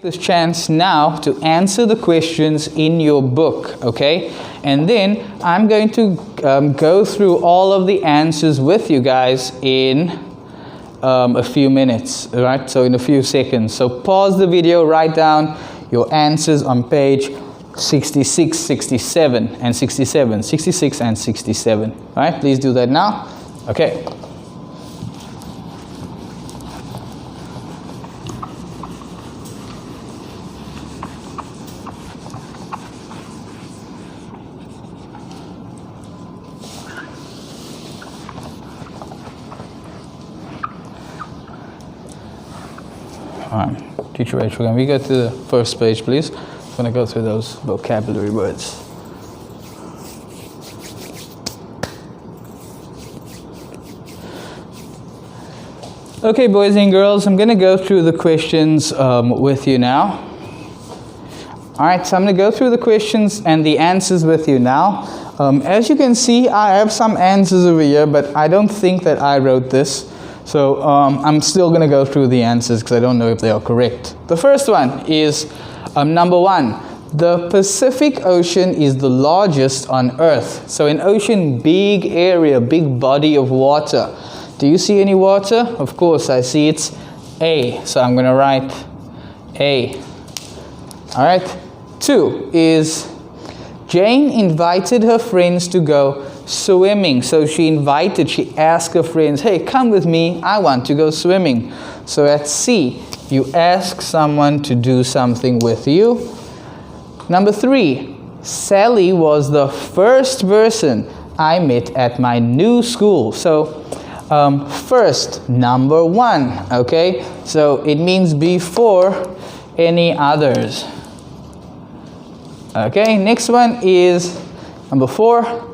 this chance now to answer the questions in your book, okay? And then I'm going to go through all of the answers with you guys in a few minutes, right? So in a few seconds. So pause the video, write down your answers on page 66, 67, and 67. 66 and 67. All right, please do that now. Okay. Teacher Rachel, can we go to the first page, please? I'm going to go through those vocabulary words. Okay, boys and girls, I'm going to go through the questions with you now. All right, so I'm going to go through the questions and the answers with you now. As you can see, I have some answers over here, but I don't think that I wrote this. So I'm still going to go through the answers because I don't know if they are correct. The first one is number 1. The Pacific Ocean is the largest on Earth. So an ocean, big area, big body of water. Do you see any water? Of course, I see it's A. So I'm going to write A. All right. 2 is Jane invited her friends to go swimming. So she asked her friends, hey, come with me, I want to go swimming. So at C, you ask someone to do something with you. Number 3, Sally was the first person I met at my new school. So first, number 1, okay? So it means before any others. Okay, next one is number 4.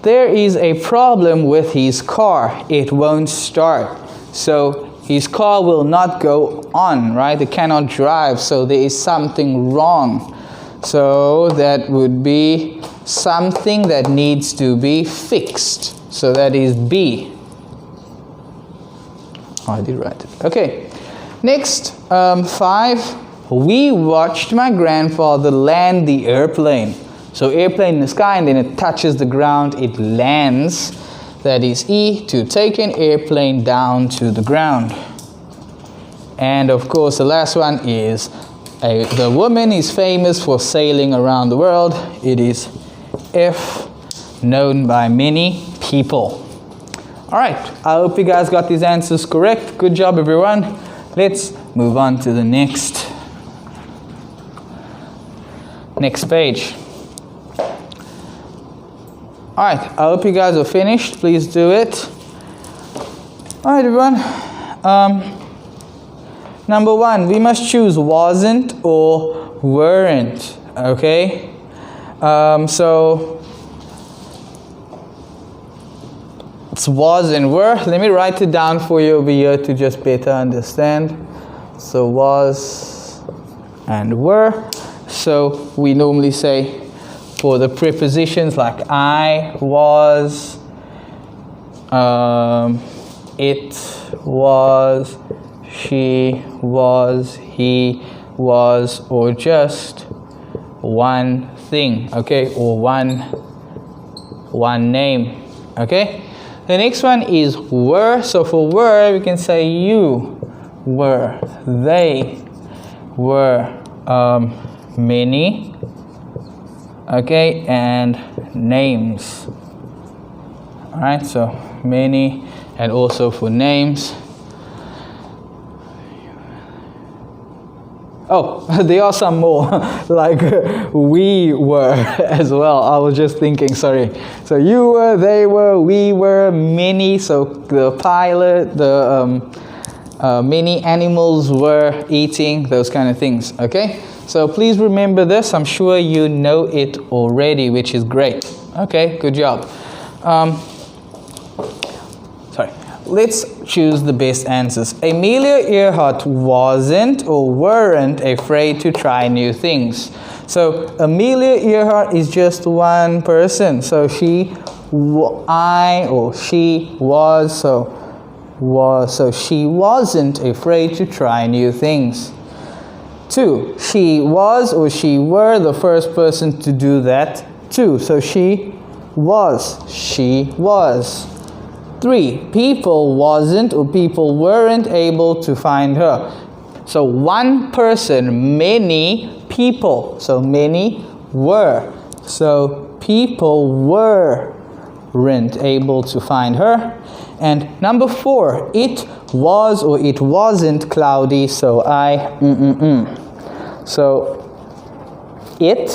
There is a problem with his car. It won't start. So his car will not go on, right? It cannot drive. So there is something wrong. So that would be something that needs to be fixed. So that is B. Oh, I did write it. Okay. Next, 5. We watched my grandfather land the airplane. So airplane in the sky, and then it touches the ground, it lands. That is E, to take an airplane down to the ground. And of course the last one is the woman is famous for sailing around the world. It is F, known by many people. Alright, I hope you guys got these answers correct. Good job everyone. Let's move on to the next page. Alright, I hope you guys are finished. Please do it. Alright everyone. Number 1, we must choose wasn't or weren't. Okay? So it's was and were. Let me write it down for you over here to just better understand. So was and were. So we normally say for the prepositions like I, was, it was, she was, he was, or just one thing, okay, or one name, okay. The next one is were. So for were, we can say you were, they were, many, okay, and names. All right, so many, and also for names. Oh, there are some more, like we were as well. I was just thinking, sorry. So you were, they were, we were, many. So the pilot, many animals were eating, those kind of things, okay? So please remember this. I'm sure you know it already, which is great. Okay, good job. Let's choose the best answers. Amelia Earhart wasn't or weren't afraid to try new things. So Amelia Earhart is just one person. So she, I, or she was, so she wasn't afraid to try new things. 2. She was or she were the first person to do that too. So she was. 3. People wasn't or people weren't able to find her. So one person, many people. So many were. So people weren't able to find her. And number 4, it was or it wasn't cloudy. So So it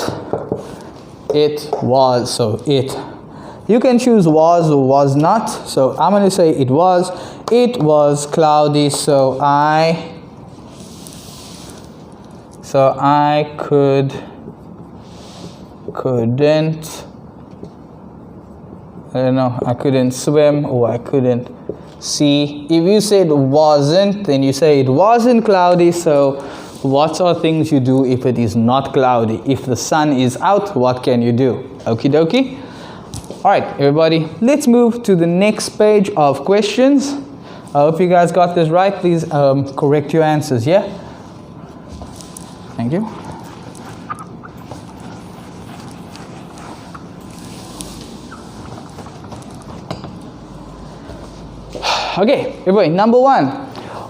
was. So it. You can choose was or was not. So I'm going to say it was. It was cloudy. So I couldn't. I don't know. I couldn't swim or I couldn't see. If you said wasn't, then you say it wasn't cloudy. So what are things you do if it is not cloudy? If the sun is out, what can you do? Okie dokie. Alright, everybody, let's move to the next page of questions. I hope you guys got this right. Please correct your answers, yeah? Thank you. Okay, everybody, number 1.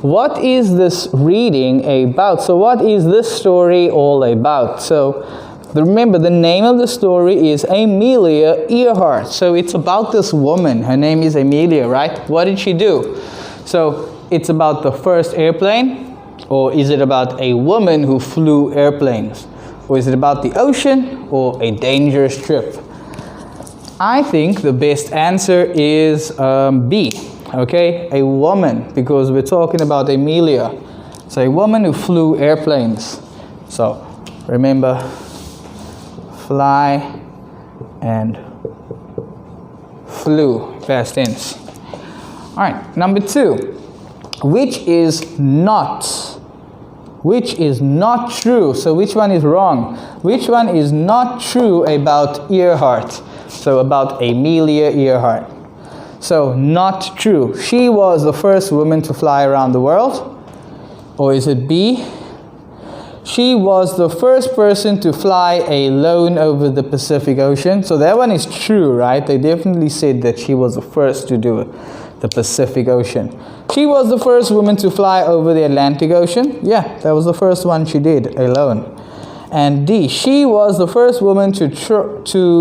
What is this reading about? So what is this story all about? So remember, the name of the story is Amelia Earhart. So it's about this woman. Her name is Amelia, right? What did she do? So it's about the first airplane? Or is it about a woman who flew airplanes? Or is it about the ocean or a dangerous trip? I think the best answer is B. Okay, a woman, because we're talking about Amelia. So a woman who flew airplanes. So remember, fly and flew, past tense. All right, number 2. Which is not true? So which one is wrong? Which one is not true about Earhart? So about Amelia Earhart. So not true. She was the first woman to fly around the world. Or is it B? She was the first person to fly alone over the Pacific Ocean. So that one is true, right? They definitely said that she was the first to do it, the Pacific Ocean. She was the first woman to fly over the Atlantic Ocean. Yeah, that was the first one she did alone. And D, she was the first woman to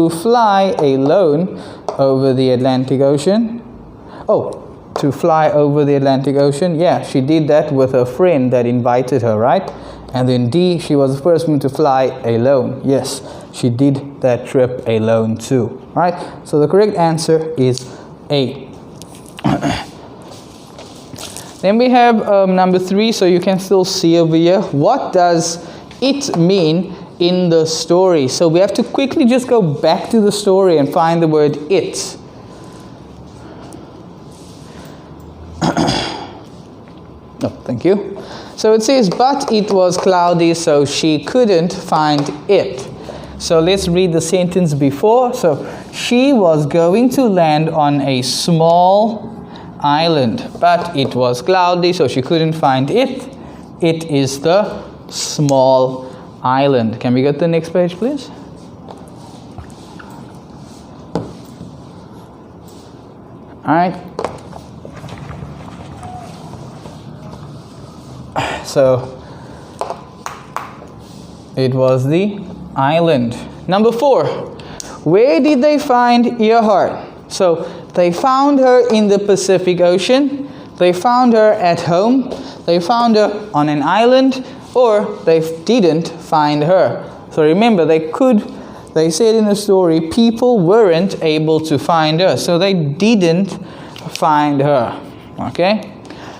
fly alone over the Atlantic Ocean. Oh, to fly over the Atlantic Ocean. Yeah, she did that with her friend that invited her, right? And then D, she was the first woman to fly alone. Yes, she did that trip alone too, right? So the correct answer is A. Then we have number 3, so you can still see over here. What does it mean in the story? So we have to quickly just go back to the story and find the word it. Oh, thank you. So it says, but it was cloudy, so she couldn't find it. So let's read the sentence before. So she was going to land on a small island, but it was cloudy, so she couldn't find it. It is the small island. Can we get the next page, please? All right. So it was the island. Number 4. Where did they find Earhart? So they found her in the Pacific Ocean. They found her at home. They found her on an island, or they didn't find her. So remember, they said in the story, people weren't able to find her. So they didn't find her. Okay?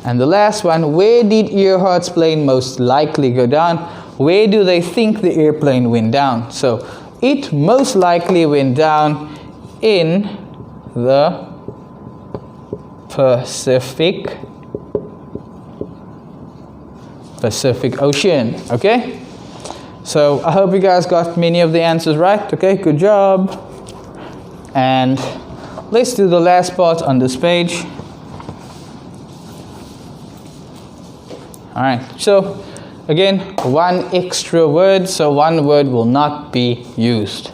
And the last one, where did Earhart's plane most likely go down? Where do they think the airplane went down? So it most likely went down in the Pacific Ocean. Okay? So I hope you guys got many of the answers right. Okay, good job. And let's do the last part on this page. Alright, so again, one extra word, so one word will not be used.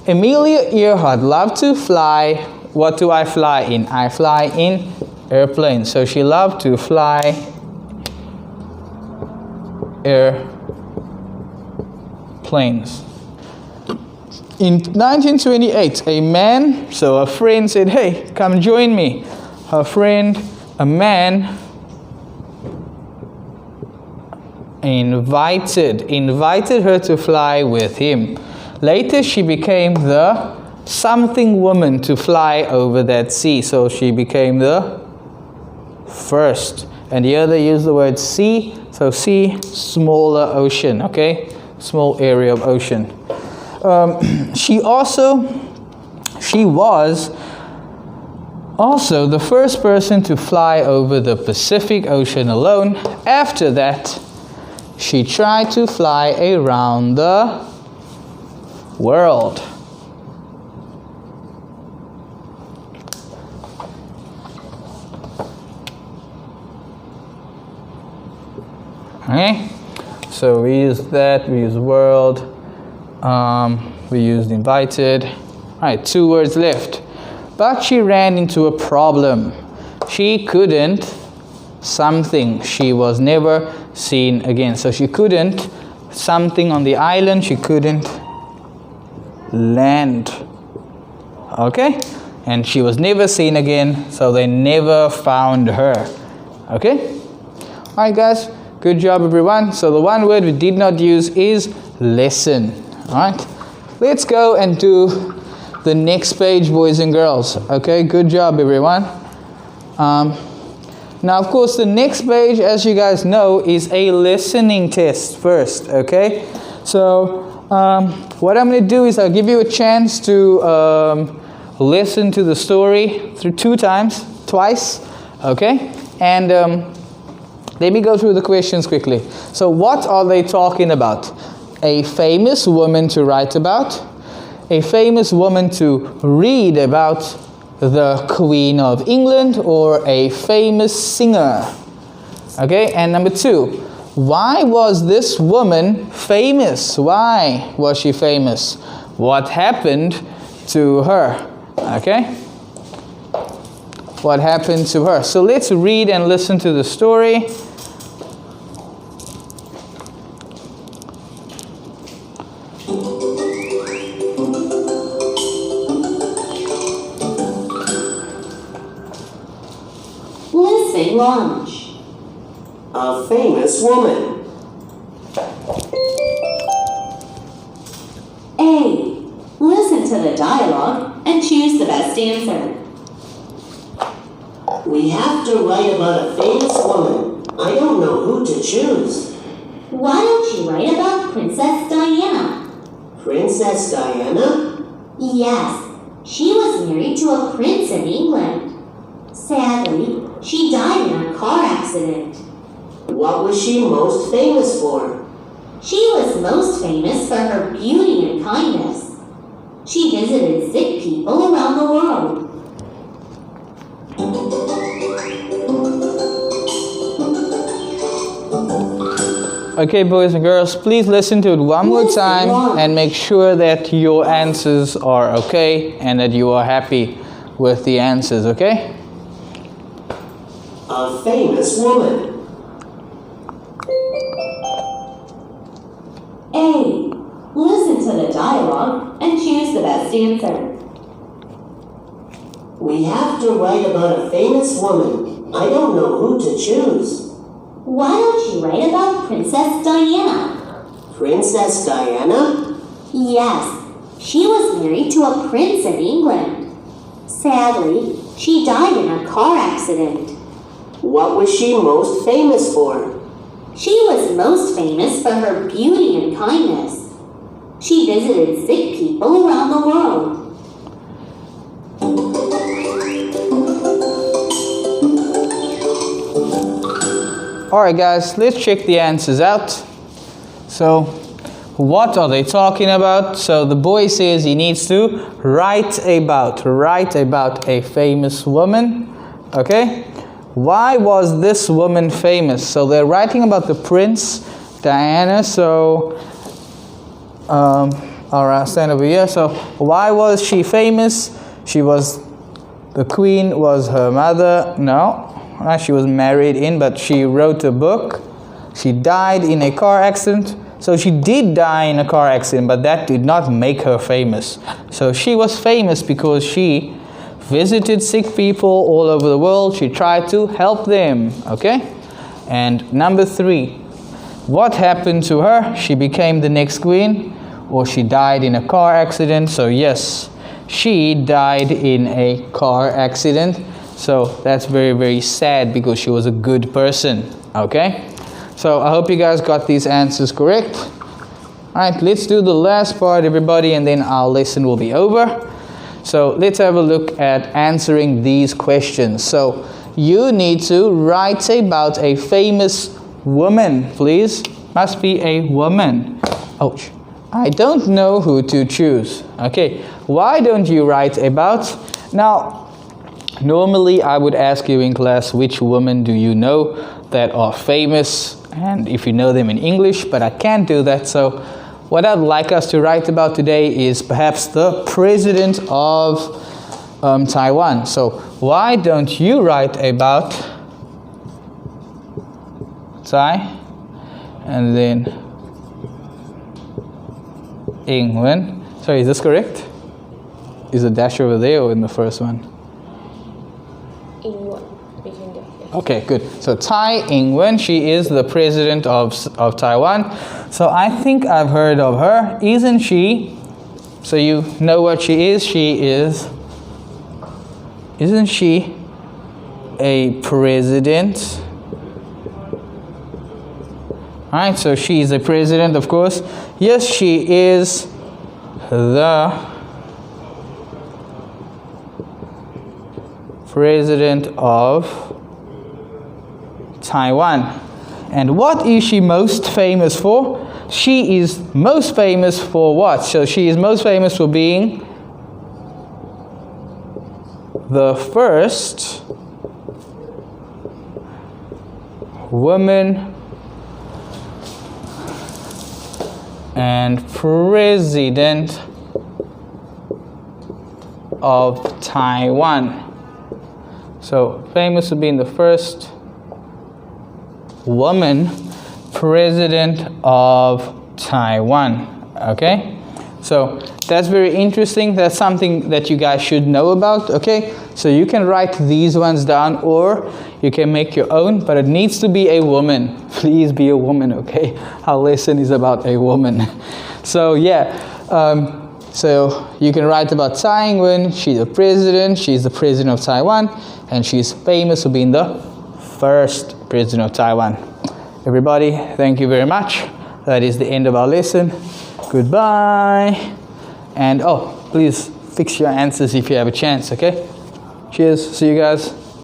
Amelia Earhart loved to fly. What do I fly in? I fly in airplanes. So she loved to fly airplanes. In 1928, a man, so a friend said, hey, come join me. Her friend, a man, invited her to fly with him. Later, she became the something woman to fly over that sea. So she became the first. And here they use the word sea. So sea, smaller ocean, okay? Small area of ocean. She was also the first person to fly over the Pacific Ocean alone. After that, she tried to fly around the world. Okay, so we used that, we used world, we used invited. Alright, 2 words left. But she ran into a problem. She couldn't something. She was never seen again. So she couldn't something on the island. She couldn't land. Okay? And she was never seen again. So they never found her. Okay? Alright guys. Good job everyone. So the one word we did not use is lesson. Alright? Let's go and do the next page, boys and girls. Okay, good job everyone. Now of course the next page, as you guys know, is a listening test first. Okay, so what I'm going to do is I'll give you a chance to listen to the story through twice. Okay, and let me go through the questions quickly. So what are they talking about? A famous woman to write about, a famous woman to read about, the Queen of England, or a famous singer. Okay, and number 2, why was this woman famous? Why was she famous? What happened to her? Okay, what happened to her? So let's read and listen to the story. Launch. A famous woman. A. Listen to the dialogue and choose the best answer. We have to write about a famous woman. I don't know who to choose. Why don't you write about Princess Diana? Princess Diana? Yes. She was married to a prince in England. Sadly, she died in a car accident. What was she most famous for? She was most famous for her beauty and kindness. She visited sick people around the world. Okay, boys and girls, please listen to it one more time and make sure that your answers are okay and that you are happy with the answers, okay? A famous woman. A. Listen to the dialogue and choose the best answer. We have to write about a famous woman. I don't know who to choose. Why don't you write about Princess Diana? Princess Diana? Yes. She was married to a prince in England. Sadly, she died in a car accident. What was she most famous for? She was most famous for her beauty and kindness. She visited sick people around the world. Alright guys, let's check the answers out. So, what are they talking about? So the boy says he needs to write about a famous woman. Okay? Why was this woman famous? So they're writing about the prince Diana. So, I'll stand over here. So, why was she famous? The queen was her mother. No, she was married in, but she wrote a book. She died in a car accident. So she did die in a car accident, but that did not make her famous. So she was famous because she visited sick people all over the world. She tried to help them, okay? And number 3, what happened to her? She became the next queen, or she died in a car accident. So yes, she died in a car accident. So that's very, very sad because she was a good person, okay? So I hope you guys got these answers correct. Alright, let's do the last part, everybody, and then our lesson will be over. So let's have a look at answering these questions. So you need to write about a famous woman, please. Must be a woman. Ouch. I don't know who to choose. Okay, why don't you write about? Now, normally I would ask you in class, which women do you know that are famous? And if you know them in English, but I can't do that. So what I'd like us to write about today is perhaps the president of Taiwan. So why don't you write about Tai and then England? Sorry, is this correct? Is the dash over there or in the first one? Okay, good. So Tsai Ing-wen, she is the president of Taiwan. So I think I've heard of her. Isn't she? So you know what she is? Isn't she a president? Alright, so she is a president, of course. Yes, she is the president of Taiwan. And what is she most famous for? She is most famous for what? So she is most famous for being the first woman and president of Taiwan. So famous for being the first woman president of Taiwan. Okay, so that's very interesting. That's something that you guys should know about. Okay, so you can write these ones down or you can make your own, but it needs to be a woman. Please be a woman. Okay, our lesson is about a woman. So yeah, so you can write about Tsai Ing-wen. She's the president. She's the president of Taiwan, and she's famous for being the first president of Taiwan. Everybody, thank you very much. That is the end of our lesson. Goodbye. And please fix your answers if you have a chance, okay? Cheers. See you guys.